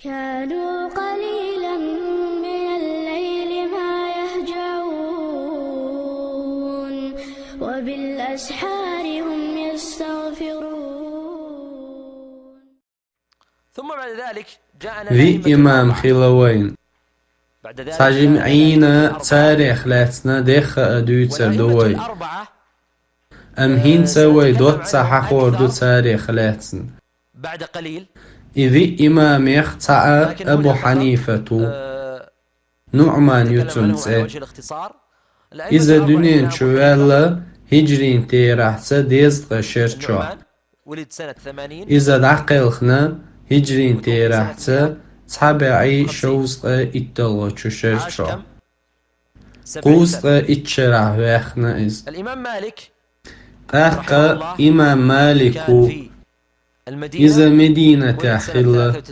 كانوا قليلا من الليل ما يهجعون وبالأسحار هم يستغفرون. ثم بعد ذلك جاءنا في إمام خلوين ساجمعين تاريخ لاتنا ديخ أدويتر دوي أم هين سوي دوت صحاخور دو تاريخ لاتن بعد قليل إذي إمام يختع أبو حنيفة نعمان يتمتع إذا دنيا شوالة هجرين تيرحسة ديزق شرشو ولد سنة 80 إذا دعقلخنا هجرين تيرحسة تابعي شوزق إتلغة شرشو قوزق إتشرح ويخنا إز الإمام مالك أحقا إمام مالك إذا مدينة تحخل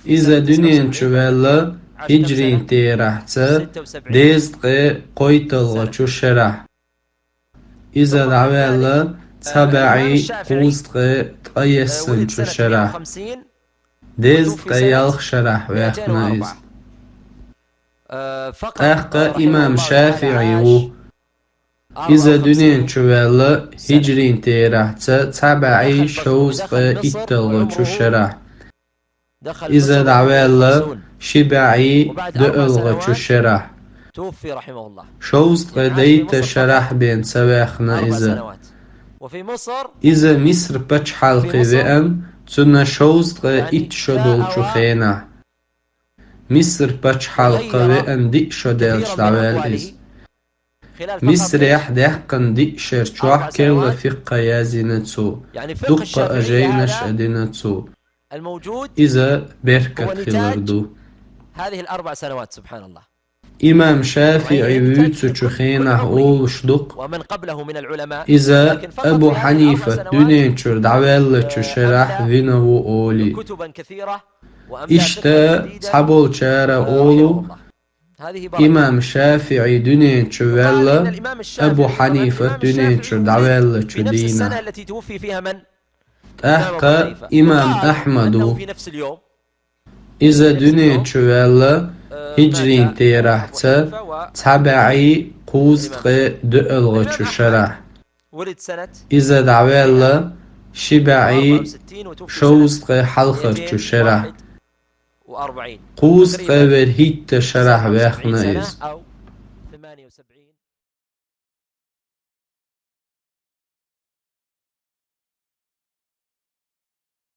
إذا دنيا شوالة هجرين تيرحسة ديزق قويتلغة شرح إذا دعوالة تابعي قوزق تقيسن شرح ديزق يالخ شرح ويخنا إز أحقا إمام شافعي إذا دنيا شوالة هجرين تيرحسة تابعي شوزق إتلغة شرح إذا دعوالة شبعي دألغة شرح توفي رحمه الله شوزق ديت شرح بين سواخنا 4 إذا سنوات. وفي مصر إذا مصر بچ حلقي وأن تنا شوزق إتشدل شخينا مصر بچ حلقة وأن دي شدل شدوال إز مصر يحدقن دي شرچوح كيلا فقه يازينتسو دقة أجينش أدينتسو الموجود إذا بركة هو نتاج خلردو هذه ال4 سنوات سبحان الله. إمام شافعي ويتسو شخينا أول شدق ومن قبله من العلماء إذا أبو حنيفة دنيا شر دعوالة شرح ذنه أولي كتبا كثيرة وأمثال إشتا صحبول شارع أولو هذه بركة. إمام شافعي دنيا شوالة الإمام الشافعي أبو حنيفة الإمام دنيا الشافعي شر دعوالة في نفس السنة شدينا التي توفي فيها من؟ أحقا إمام أنه أحمد في نفس اليوم إذا دنيا شوالة هجرين تيرحتا تابعي قوزق دؤلغة شرح ولد سنة إذا دعوالة شبعي 64 وتوفي شوزق سنة حلقة شرح 241 قوزق ورهيت شرح ويخنا إز أو